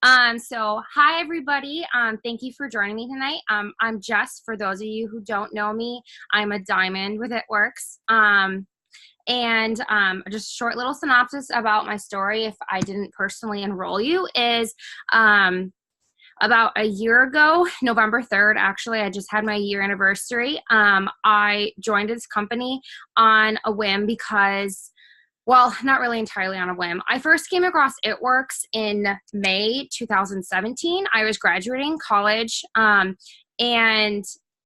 So hi everybody. Thank you for joining me tonight. I'm Jess. For those of you who don't know me, I'm a diamond with It Works. Just a short little synopsis about my story, if I didn't personally enroll you, is about a year ago, November 3rd, actually, I just had my year anniversary. I joined this company on a whim because, well, not really entirely on a whim. I first came across It Works in May 2017. I was graduating college, and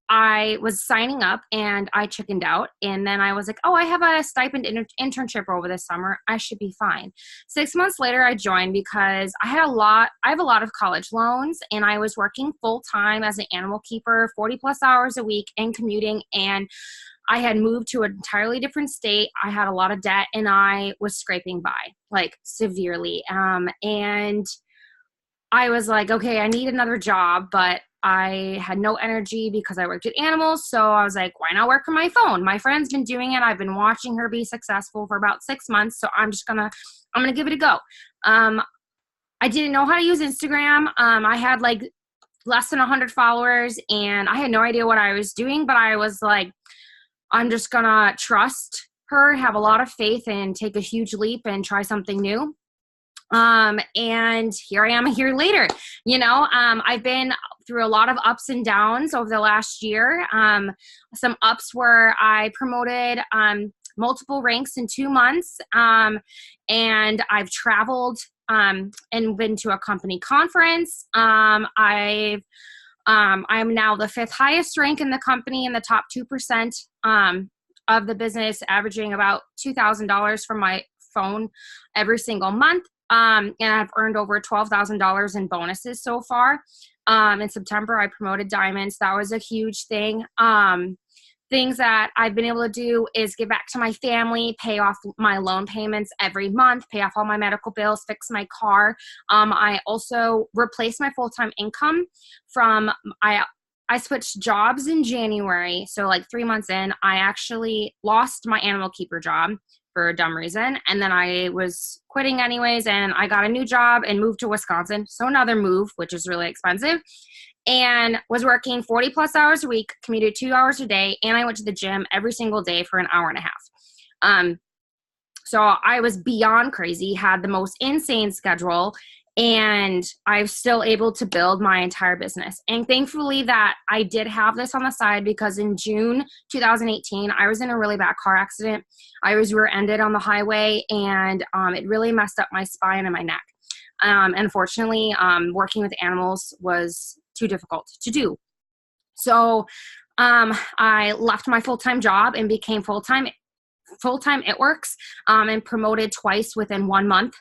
I was signing up and I chickened out. And then I was like, oh, I have a stipend internship over this summer. I should be fine. 6 months later, I joined because I have a lot of college loans, and I was working full time as an animal keeper, 40 plus hours a week, and commuting. And I had moved to an entirely different state. I had a lot of debt, and I was scraping by, like, severely. And I was like, okay, I need another job, but I had no energy because I worked at animals. So I was like, why not work from my phone? My friend's been doing it. I've been watching her be successful for about 6 months. So I'm gonna give it a go. I didn't know how to use Instagram. I had like less than 100 followers, and I had no idea what I was doing, but I was like, I'm just gonna trust her, have a lot of faith, and take a huge leap and try something new. And here I am a year later. I've been through a lot of ups and downs over the last year. Some ups where I promoted multiple ranks in 2 months, and I've traveled and been to a company conference. I am now the fifth highest rank in the company, in the top 2% of the business, averaging about $2,000 from my phone every single month. And I've earned over $12,000 in bonuses so far. In September, I promoted diamonds. That was a huge thing. Things that I've been able to do is give back to my family, pay off my loan payments every month, pay off all my medical bills, fix my car. I also replaced my full-time income from, I switched jobs in January. So like 3 months in, I actually lost my animal keeper job for a dumb reason. And then I was quitting anyways, and I got a new job and moved to Wisconsin. So another move, which is really expensive, and was working 40 plus hours a week, commuted 2 hours a day. And I went to the gym every single day for an hour and a half. So I was beyond crazy, had the most insane schedule, and I was still able to build my entire business. And thankfully that I did have this on the side, because in June 2018, I was in a really bad car accident. I was rear-ended on the highway, and it really messed up my spine and my neck. Unfortunately, working with animals was too difficult to do. So I left my full-time job and became full-time It Works, and promoted twice within 1 month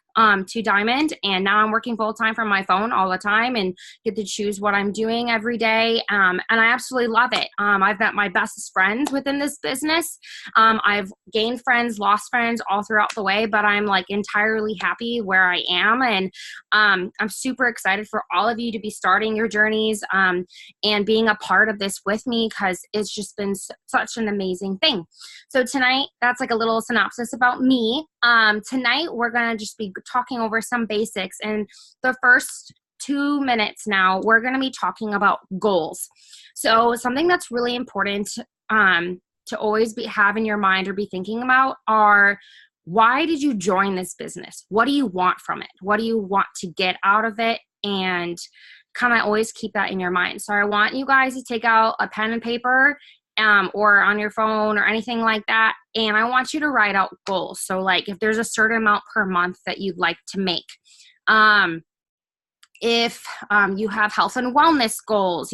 to diamond. And now I'm working full time from my phone all the time and get to choose what I'm doing every day. And I absolutely love it. I've met my bestest friends within this business. I've gained friends, lost friends all throughout the way, but I'm like entirely happy where I am. And I'm super excited for all of you to be starting your journeys and being a part of this with me, because it's just been such an amazing thing. So tonight, that's like a little synopsis about me. Tonight, we're going to just be talking over some basics. And the first 2 minutes now, we're going to be talking about goals. So something that's really important to always have in your mind or be thinking about are, why did you join this business? What do you want from it? What do you want to get out of it? And kind of always keep that in your mind. So I want you guys to take out a pen and paper, or on your phone or anything like that. And I want you to write out goals. So like if there's a certain amount per month that you'd like to make, if you have health and wellness goals,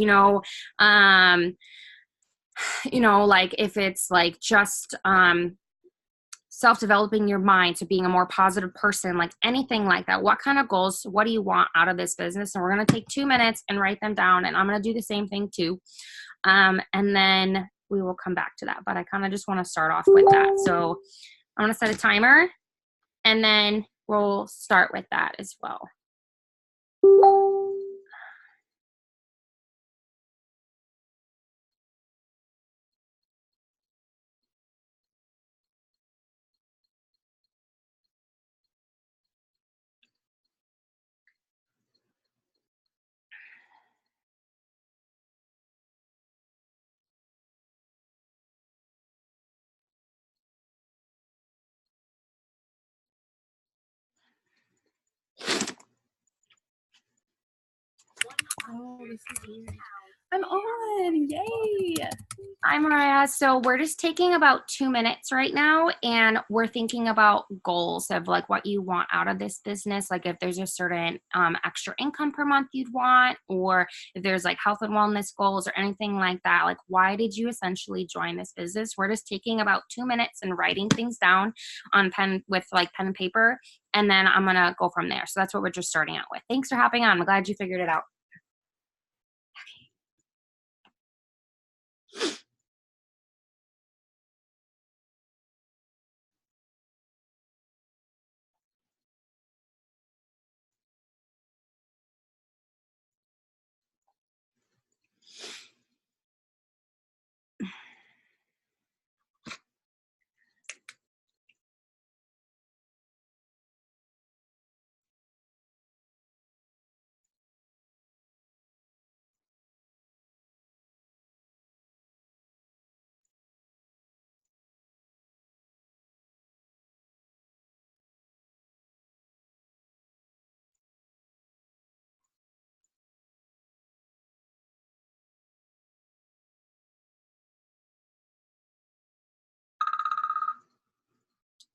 like if it's like just self-developing your mind, so being a more positive person, like anything like that. What kind of goals, what do you want out of this business? And we're going to take 2 minutes and write them down. And I'm going to do the same thing too. And then we will come back to that. But I kind of just want to start off with that. So I'm going to set a timer, and then we'll start with that as well. Oh, this is weird. I'm on. Yay. Hi, Mariah. So we're just taking about 2 minutes right now, and we're thinking about goals of like what you want out of this business. Like if there's a certain extra income per month you'd want, or if there's like health and wellness goals or anything like that. Like why did you essentially join this business? We're just taking about 2 minutes and writing things down on pen with like pen and paper, and then I'm gonna go from there. So that's what we're just starting out with. Thanks for hopping on. I'm glad you figured it out.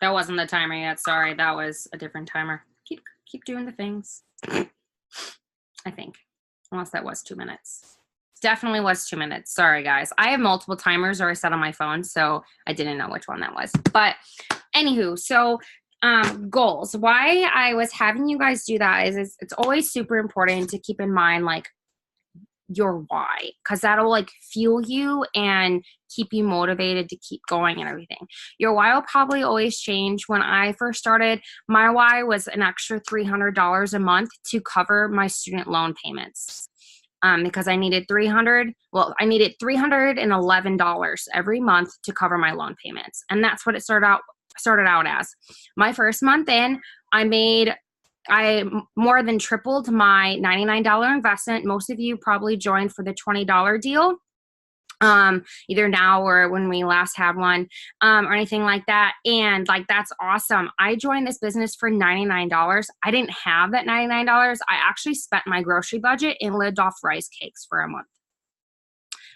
That wasn't the timer yet. Sorry, that was a different timer. Keep doing the things. I think, unless that was 2 minutes. Definitely was 2 minutes. Sorry, guys. I have multiple timers or I set on my phone, so I didn't know which one that was. But anywho, so goals. Why I was having you guys do that is it's always super important to keep in mind like your why, because that'll like fuel you and keep you motivated to keep going and everything. Your why will probably always change. When I first started, my why was an extra $300 a month to cover my student loan payments. Because I needed $311 every month to cover my loan payments. And that's what it started out as. My first month in, I more than tripled my $99 investment. Most of you probably joined for the $20 deal, either now or when we last had one, or anything like that. And like, that's awesome. I joined this business for $99. I didn't have that $99. I actually spent my grocery budget and lived off rice cakes for a month.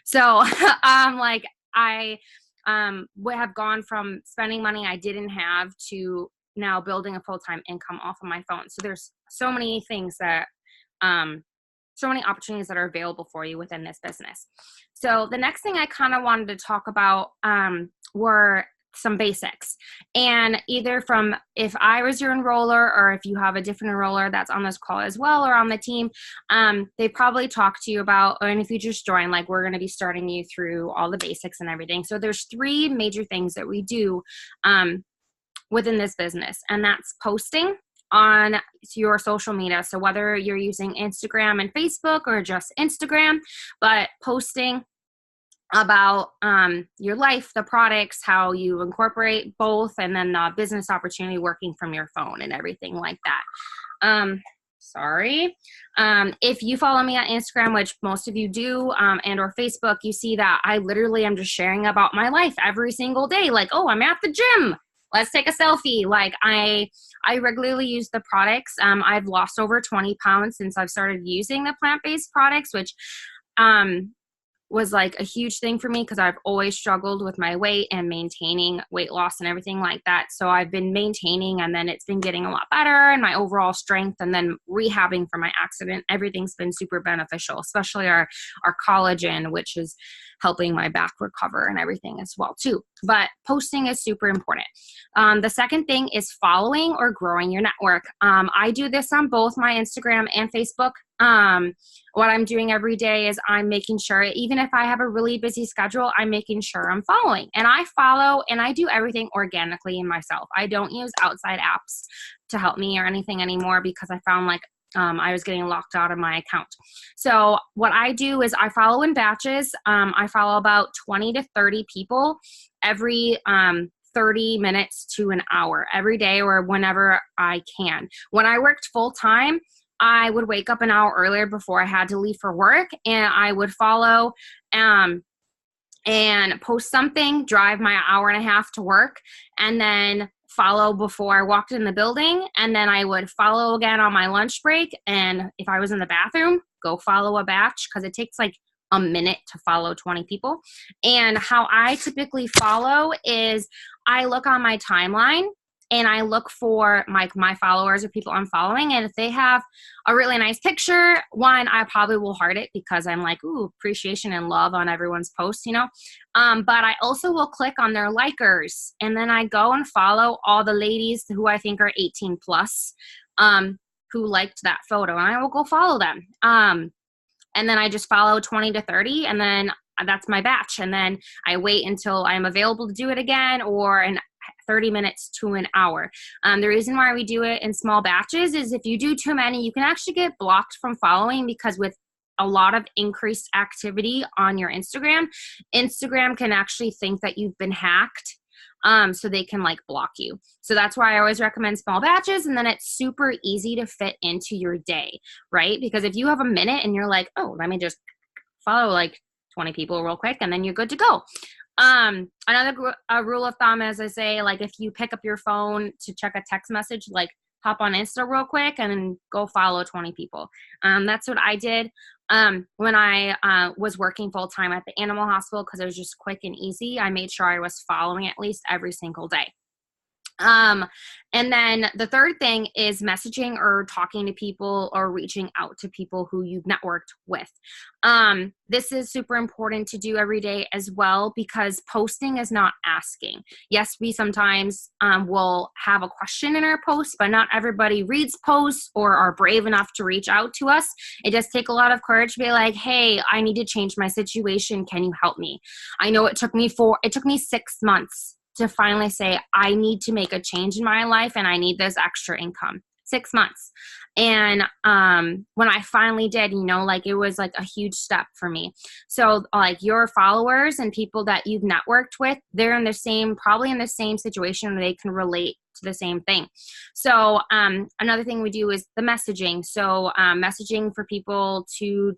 So, like I would have gone from spending money I didn't have to now building a full-time income off of my phone. So there's so many things that, so many opportunities that are available for you within this business. So the next thing I kind of wanted to talk about were some basics. And either from if I was your enroller or if you have a different enroller that's on this call as well or on the team, they probably talk to you about, and if you just join, like we're going to be starting you through all the basics and everything. So there's 3 major things that we do within this business, and that's posting on your social media. So whether you're using Instagram and Facebook or just Instagram, but posting about your life, the products, how you incorporate both, and then the business opportunity working from your phone and everything like that. If you follow me on Instagram, which most of you do, and or Facebook, you see that I literally am just sharing about my life every single day. Like, oh, I'm at the gym. Let's take a selfie. Like I regularly use the products. I've lost over 20 pounds since I've started using the plant-based products, which was like a huge thing for me because I've always struggled with my weight and maintaining weight loss and everything like that. So I've been maintaining, and then it's been getting a lot better, and my overall strength, and then rehabbing from my accident. Everything's been super beneficial, especially our collagen, which is helping my back recover and everything as well too. But posting is super important. The second thing is following or growing your network. I do this on both my Instagram and Facebook. What I'm doing every day is I'm making sure, even if I have a really busy schedule, I'm making sure I'm following. And I follow and I do everything organically in myself. I don't use outside apps to help me or anything anymore because I found like I was getting locked out of my account. So what I do is I follow in batches. I follow about 20 to 30 people every 30 minutes to an hour every day or whenever I can. When I worked full time, I would wake up an hour earlier before I had to leave for work, and I would follow and post something, drive my hour and a half to work, and then follow before I walked in the building, and then I would follow again on my lunch break. And if I was in the bathroom, go follow a batch, because it takes like a minute to follow 20 people. And how I typically follow is I look on my timeline and I look for my followers or people I'm following. And if they have a really nice picture, one, I probably will heart it because I'm like, ooh, appreciation and love on everyone's post, you know. But I also will click on their likers, and then I go and follow all the ladies who I think are 18 plus, who liked that photo, and I will go follow them. And then I just follow 20 to 30, and then that's my batch. And then I wait until I'm available to do it again, or in 30 minutes to an hour. The reason why we do it in small batches is if you do too many, you can actually get blocked from following, because with a lot of increased activity on your Instagram can actually think that you've been hacked. So they can like block you. So that's why I always recommend small batches, and then it's super easy to fit into your day, right? Because if you have a minute and you're like, oh, let me just follow like 20 people real quick, and then you're good to go. Another rule of thumb, as I say, like if you pick up your phone to check a text message, like hop on Insta real quick and then go follow 20 people. That's what I did when I was working full time at the animal hospital, because it was just quick and easy. I made sure I was following at least every single day. And then the third thing is messaging or talking to people or reaching out to people who you've networked with. This is super important to do every day as well, because posting is not asking. Yes, we sometimes will have a question in our posts, but not everybody reads posts or are brave enough to reach out to us. It does take a lot of courage to be like, hey, I need to change my situation. Can you help me? I know it took me 6 months to finally say, I need to make a change in my life and I need this extra income. 6 months. And when I finally did, you know, like it was like a huge step for me. So like your followers and people that you've networked with, they're in the same, probably in the same situation where they can relate to the same thing. So another thing we do is the messaging. So messaging for people to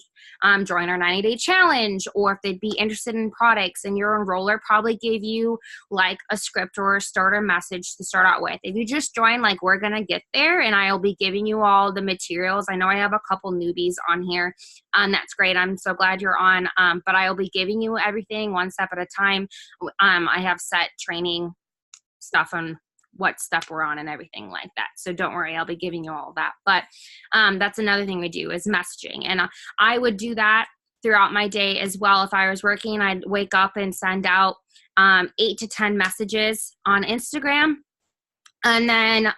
join our 90-day challenge, or if they'd be interested in products, and your enroller probably gave you like a script or a starter message to start out with. If you just join, like we're going to get there, and I'll be giving you all the materials. I know I have a couple newbies on here. That's great. I'm so glad you're on. But I'll be giving you everything one step at a time. I have set training stuff on what step we're on and everything like that. So don't worry, I'll be giving you all that. But that's another thing we do is messaging. And I would do that throughout my day as well. If I was working, I'd wake up and send out 8 to 10 messages on Instagram. And then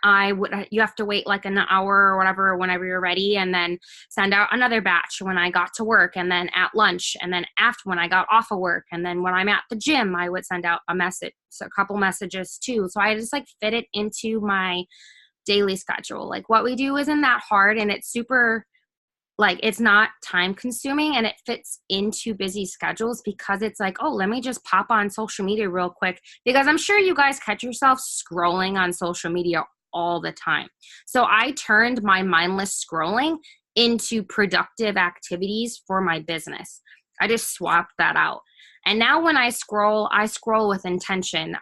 you have to wait like an hour or whatever, whenever you're ready, and then send out another batch when I got to work, and then at lunch, and then after when I got off of work, and then when I'm at the gym, I would send out a message, so a couple messages too. So I just like fit it into my daily schedule. Like what we do isn't that hard, and it's super, like it's not time consuming, and it fits into busy schedules, because it's like, oh, let me just pop on social media real quick, because I'm sure you guys catch yourself scrolling on social media all the time. So I turned my mindless scrolling into productive activities for my business. I just swapped that out. And now when I scroll with intention.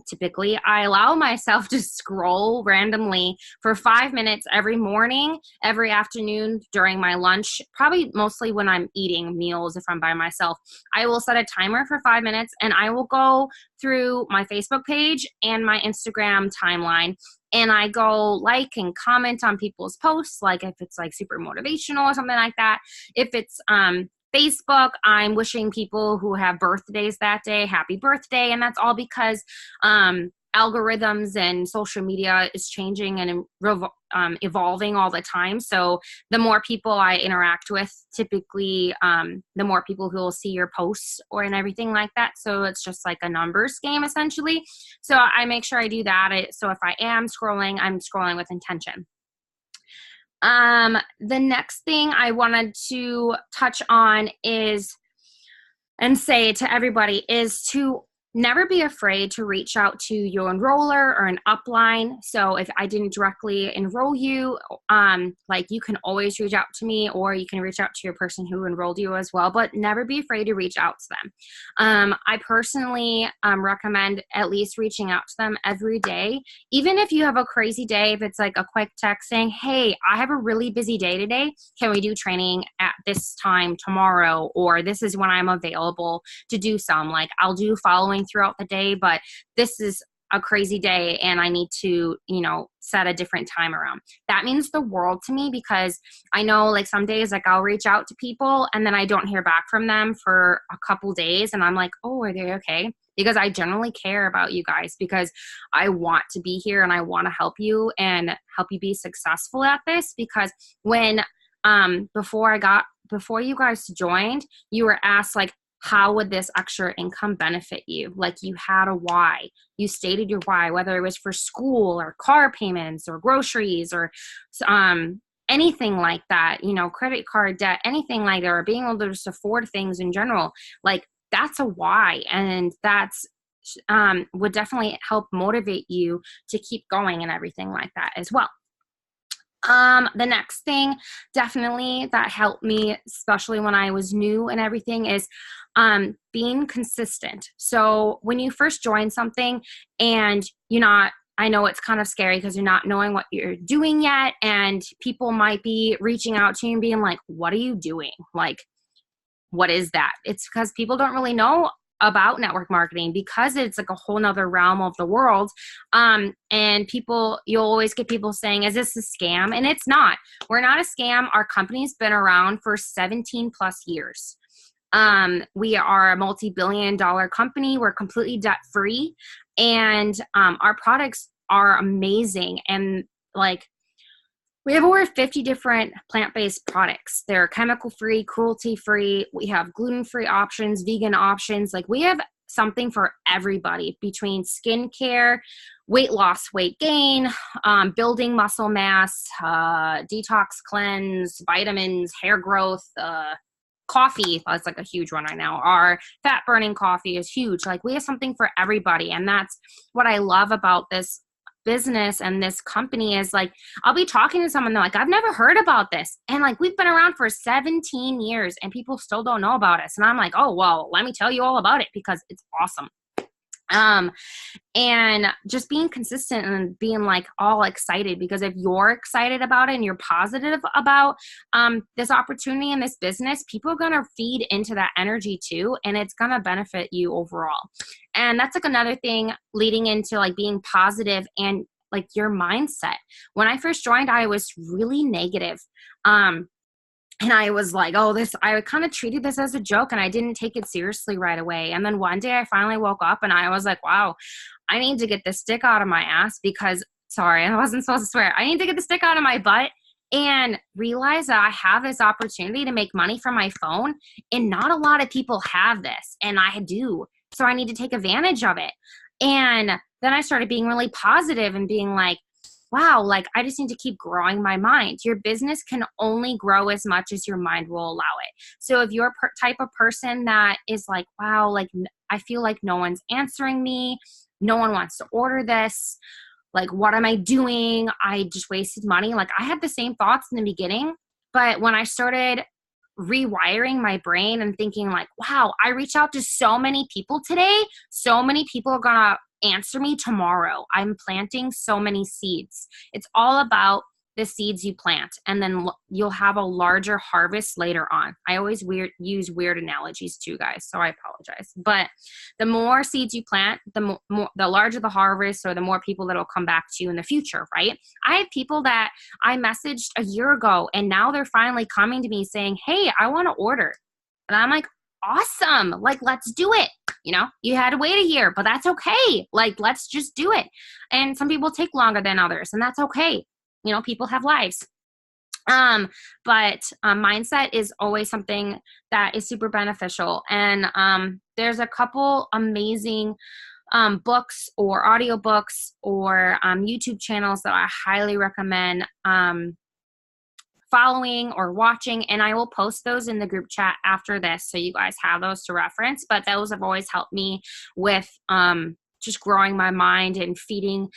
Typically, I allow myself to scroll randomly for 5 minutes every morning, every afternoon during my lunch, probably mostly when I'm eating meals if I'm by myself. I will set a timer for 5 minutes, and I will go through my Facebook page and my Instagram timeline. And I go like and comment on people's posts, like if it's like super motivational or something like that. If it's Facebook, I'm wishing people who have birthdays that day happy birthday, and that's all because algorithms and social media is changing and evolving all the time. So the more people I interact with, typically the more people who will see your posts or and everything like that. So it's just like a numbers game essentially. So I make sure I do that. So if I am scrolling, I'm scrolling with intention. The next thing I wanted to touch on is, and say to everybody, is to never be afraid to reach out to your enroller or an upline. So if I didn't directly enroll you, like you can always reach out to me, or you can reach out to your person who enrolled you as well, but never be afraid to reach out to them. I personally recommend at least reaching out to them every day. Even if you have a crazy day, if it's like a quick text saying, hey, I have a really busy day today. Can we do training at this time tomorrow? Or this is when I'm available to do some. Like I'll do following throughout the day, but this is a crazy day and I need to, set a different time around. That means the world to me, because I know like some days like I'll reach out to people and then I don't hear back from them for a couple days and I'm like, oh, are they okay? Because I generally care about you guys, because I want to be here and I want to help you and help you be successful at this. Because when before you guys joined, you were asked like, how would this extra income benefit you? Like you had a why. You stated your why, whether it was for school or car payments or groceries or anything like that, credit card debt, anything like that, or being able to just afford things in general. Like that's a why. And that's would definitely help motivate you to keep going and everything like that as well. The next thing definitely that helped me, especially when I was new and everything, is being consistent. So when you first join something and I know it's kind of scary because you're not knowing what you're doing yet, and people might be reaching out to you and being like, what are you doing? Like, what is that? It's because people don't really know about network marketing, because it's like a whole nother realm of the world. And you'll always get people saying, is this a scam? And it's not. We're not a scam. Our company's been around for 17 plus years. We are a multi-billion-dollar company. We're completely debt-free, and our products are amazing. And like, we have over 50 different plant-based products. They're chemical-free, cruelty-free. We have gluten-free options, vegan options. Like we have something for everybody, between skincare, weight loss, weight gain, building muscle mass, detox cleanse, vitamins, hair growth, coffee. That's like a huge one right now. Our fat burning coffee is huge. Like we have something for everybody. And that's what I love about this business and this company is like, I'll be talking to someone, they're like, I've never heard about this. And like, we've been around for 17 years and people still don't know about us. And I'm like, oh, well, let me tell you all about it because it's awesome. And just being consistent and being like all excited, because if you're excited about it and you're positive about this opportunity and this business, people are going to feed into that energy too, and it's going to benefit you overall. And that's like another thing leading into like being positive and like your mindset. When I first joined, I was really negative. And I was like, I kind of treated this as a joke and I didn't take it seriously right away. And then one day I finally woke up and I was like, wow, I need to get this stick out of my ass because, sorry, I wasn't supposed to swear. I need to get the stick out of my butt and realize that I have this opportunity to make money from my phone. And not a lot of people have this. And I do. So I need to take advantage of it. And then I started being really positive and being like, wow, like I just need to keep growing my mind. Your business can only grow as much as your mind will allow it. So if you're a type of person that is like, wow, like I feel like no one's answering me, no one wants to order this, like what am I doing? I just wasted money. Like I had the same thoughts in the beginning, but when I started rewiring my brain and thinking like, wow, I reached out to so many people today, so many people are gonna answer me tomorrow. I'm planting so many seeds. It's all about the seeds you plant, and then you'll have a larger harvest later on. I always use weird analogies too, guys, so I apologize. But the more seeds you plant, the larger the harvest, or the more people that will come back to you in the future, right? I have people that I messaged a year ago, and now they're finally coming to me saying, hey, I want to order. And I'm like, awesome. Like, let's do it. You had to wait a year, but that's okay. Like, let's just do it. And some people take longer than others, and that's okay. People have lives. But mindset is always something that is super beneficial. And there's a couple amazing books or audiobooks or YouTube channels that I highly recommend following or watching, and I will post those in the group chat after this so you guys have those to reference. But those have always helped me with just growing my mind and feeding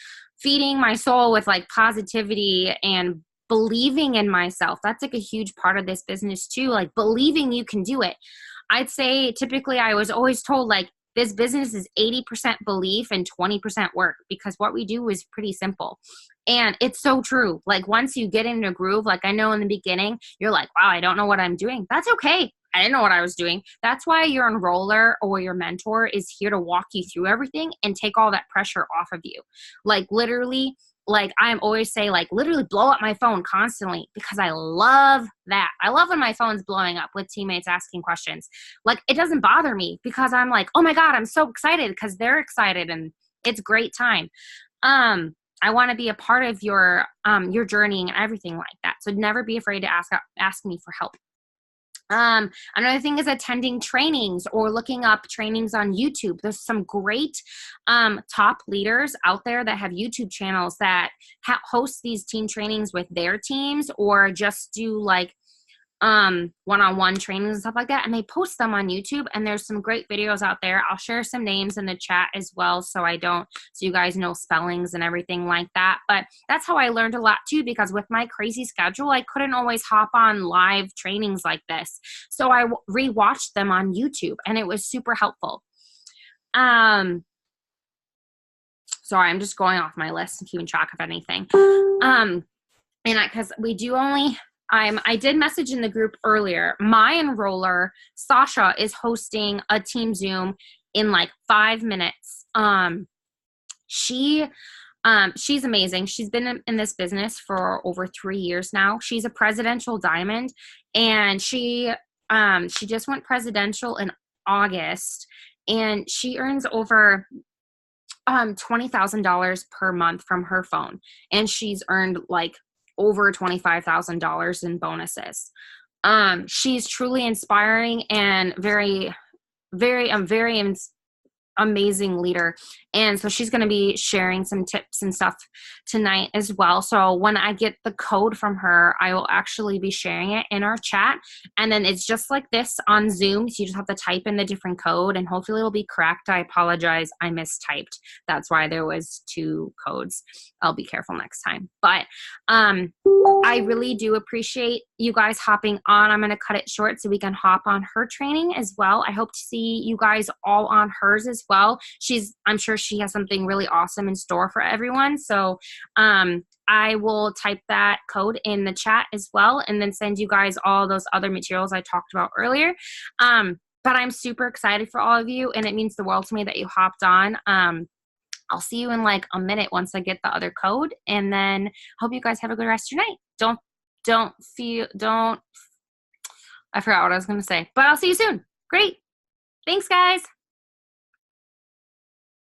my soul with like positivity and believing in myself. That's like a huge part of this business too, like believing you can do it. I'd say typically I was always told like this business is 80% belief and 20% work, because what we do is pretty simple. And it's so true. Like once you get in a groove, like I know in the beginning, you're like, wow, I don't know what I'm doing. That's okay. I didn't know what I was doing. That's why your enroller or your mentor is here to walk you through everything and take all that pressure off of you. Like literally, like I'm always say, like literally blow up my phone constantly, because I love that. I love when my phone's blowing up with teammates asking questions. Like it doesn't bother me, because I'm like, oh my God, I'm so excited because they're excited and it's great time. I want to be a part of your journey and everything like that. So never be afraid to ask me for help. Another thing is attending trainings or looking up trainings on YouTube. There's some great top leaders out there that have YouTube channels that host these team trainings with their teams, or just do like one-on-one trainings and stuff like that, and they post them on YouTube, and there's some great videos out there. I'll share some names in the chat as well, so you guys know spellings and everything like that. But that's how I learned a lot too, because with my crazy schedule, I couldn't always hop on live trainings like this, so I rewatched them on YouTube, and it was super helpful. Sorry, I'm just going off my list and keeping track of anything. And because we do only I did message in the group earlier. My enroller, Sasha, is hosting a team Zoom in like 5 minutes. She's amazing. She's been in this business for over 3 years now. She's a presidential diamond, and she just went presidential in August, and she earns over $20,000 per month from her phone, and she's earned like over $25,000 in bonuses. She's truly inspiring and very amazing leader. And so she's going to be sharing some tips and stuff tonight as well. So when I get the code from her, I will actually be sharing it in our chat. And then it's just like this on Zoom. So you just have to type in the different code, and hopefully it'll be correct. I apologize, I mistyped. That's why there was 2 codes. I'll be careful next time. But I really do appreciate you guys hopping on. I'm going to cut it short so we can hop on her training as well. I hope to see you guys all on hers as well. I'm sure she has something really awesome in store for everyone. So I will type that code in the chat as well, and then send you guys all those other materials I talked about earlier. But I'm super excited for all of you, and it means the world to me that you hopped on. I'll see you in like a minute once I get the other code, and then hope you guys have a good rest of your night. I forgot what I was going to say, but I'll see you soon. Great. Thanks, guys.